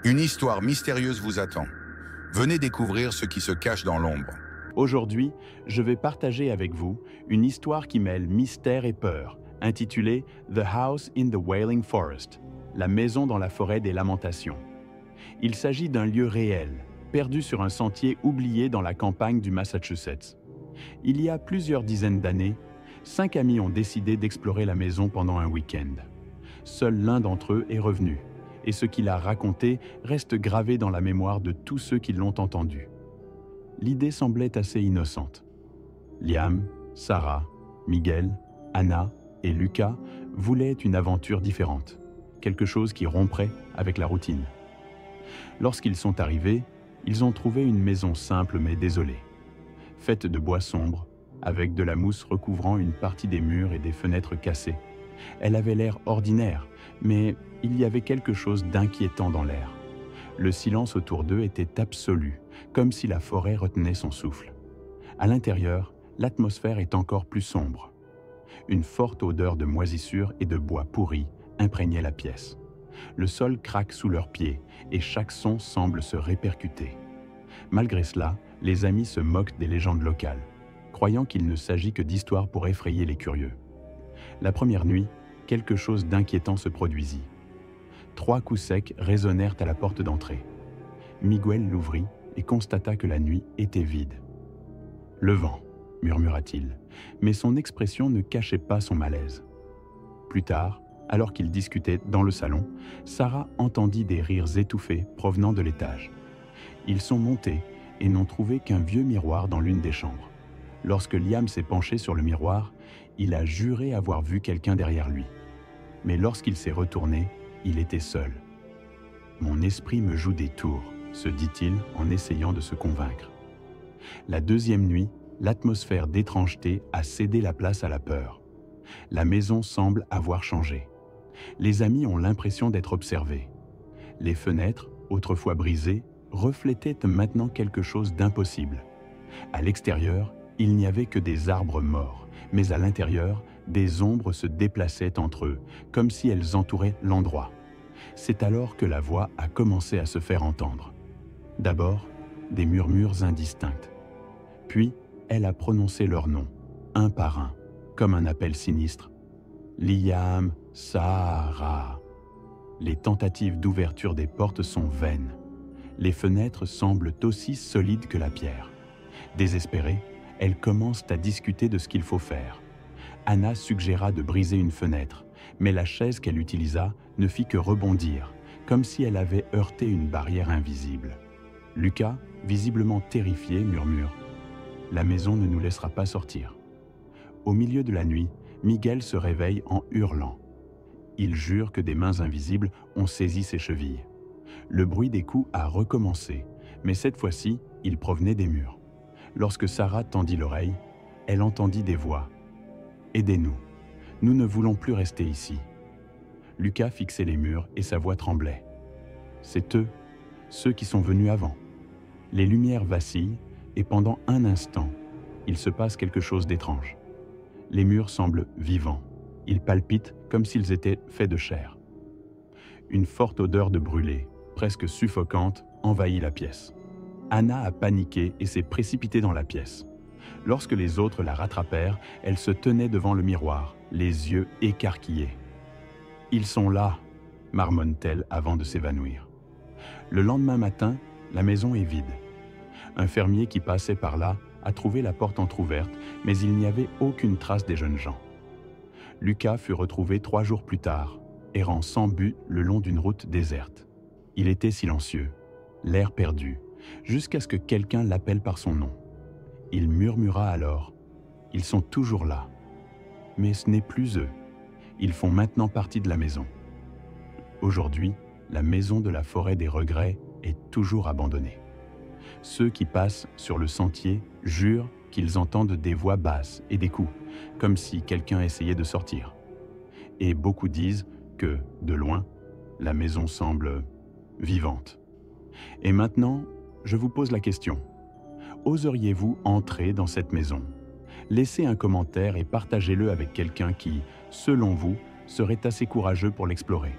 Une histoire mystérieuse vous attend. Venez découvrir ce qui se cache dans l'ombre. Aujourd'hui, je vais partager avec vous une histoire qui mêle mystère et peur, intitulée The House in the Wailing Forest, la maison dans la forêt des lamentations. Il s'agit d'un lieu réel, perdu sur un sentier oublié dans la campagne du Massachusetts. Il y a plusieurs dizaines d'années, 5 amis ont décidé d'explorer la maison pendant un week-end. Seul l'un d'entre eux est revenu, et ce qu'il a raconté reste gravé dans la mémoire de tous ceux qui l'ont entendu. L'idée semblait assez innocente. Liam, Sarah, Miguel, Anna et Lucas voulaient une aventure différente, quelque chose qui romprait avec la routine. Lorsqu'ils sont arrivés, ils ont trouvé une maison simple mais désolée, faite de bois sombre, avec de la mousse recouvrant une partie des murs et des fenêtres cassées. Elle avait l'air ordinaire, mais il y avait quelque chose d'inquiétant dans l'air. Le silence autour d'eux était absolu, comme si la forêt retenait son souffle. À l'intérieur, l'atmosphère est encore plus sombre. Une forte odeur de moisissure et de bois pourri imprégnait la pièce. Le sol craque sous leurs pieds et chaque son semble se répercuter. Malgré cela, les amis se moquent des légendes locales, croyant qu'il ne s'agit que d'histoires pour effrayer les curieux. La première nuit, quelque chose d'inquiétant se produisit. 3 coups secs résonnèrent à la porte d'entrée. Miguel l'ouvrit et constata que la nuit était vide. « Le vent », murmura-t-il, mais son expression ne cachait pas son malaise. Plus tard, alors qu'ils discutaient dans le salon, Sarah entendit des rires étouffés provenant de l'étage. Ils sont montés et n'ont trouvé qu'un vieux miroir dans l'une des chambres. Lorsque Liam s'est penché sur le miroir, il a juré avoir vu quelqu'un derrière lui. Mais lorsqu'il s'est retourné, il était seul. « Mon esprit me joue des tours », se dit-il en essayant de se convaincre. La deuxième nuit, l'atmosphère d'étrangeté a cédé la place à la peur. La maison semble avoir changé. Les amis ont l'impression d'être observés. Les fenêtres, autrefois brisées, reflétaient maintenant quelque chose d'impossible. À l'extérieur, il n'y avait que des arbres morts, mais à l'intérieur, des ombres se déplaçaient entre eux, comme si elles entouraient l'endroit. C'est alors que la voix a commencé à se faire entendre. D'abord, des murmures indistincts. Puis, elle a prononcé leurs noms, un par un, comme un appel sinistre. Liam, Sarah. Les tentatives d'ouverture des portes sont vaines. Les fenêtres semblent aussi solides que la pierre. Désespérée, elles commencent à discuter de ce qu'il faut faire. Anna suggéra de briser une fenêtre, mais la chaise qu'elle utilisa ne fit que rebondir, comme si elle avait heurté une barrière invisible. Lucas, visiblement terrifié, murmure « La maison ne nous laissera pas sortir ». Au milieu de la nuit, Miguel se réveille en hurlant. Il jure que des mains invisibles ont saisi ses chevilles. Le bruit des coups a recommencé, mais cette fois-ci, il provenait des murs. Lorsque Sarah tendit l'oreille, elle entendit des voix. « Aidez-nous, nous ne voulons plus rester ici. » Lucas fixait les murs et sa voix tremblait. « C'est eux, ceux qui sont venus avant. » Les lumières vacillent et pendant un instant, il se passe quelque chose d'étrange. Les murs semblent vivants. Ils palpitent comme s'ils étaient faits de chair. Une forte odeur de brûlé, presque suffocante, envahit la pièce. Anna a paniqué et s'est précipitée dans la pièce. Lorsque les autres la rattrapèrent, elle se tenait devant le miroir, les yeux écarquillés. « Ils sont là !» marmonne-t-elle avant de s'évanouir. Le lendemain matin, la maison est vide. Un fermier qui passait par là a trouvé la porte entr'ouverte, mais il n'y avait aucune trace des jeunes gens. Lucas fut retrouvé 3 jours plus tard, errant sans but le long d'une route déserte. Il était silencieux, l'air perdu, jusqu'à ce que quelqu'un l'appelle par son nom. Il murmura alors « Ils sont toujours là. » Mais ce n'est plus eux. Ils font maintenant partie de la maison. Aujourd'hui, la maison de la forêt des regrets est toujours abandonnée. Ceux qui passent sur le sentier jurent qu'ils entendent des voix basses et des coups, comme si quelqu'un essayait de sortir. Et beaucoup disent que, de loin, la maison semble vivante. Et maintenant, je vous pose la question. Oseriez-vous entrer dans cette maison? Laissez un commentaire et partagez-le avec quelqu'un qui, selon vous, serait assez courageux pour l'explorer.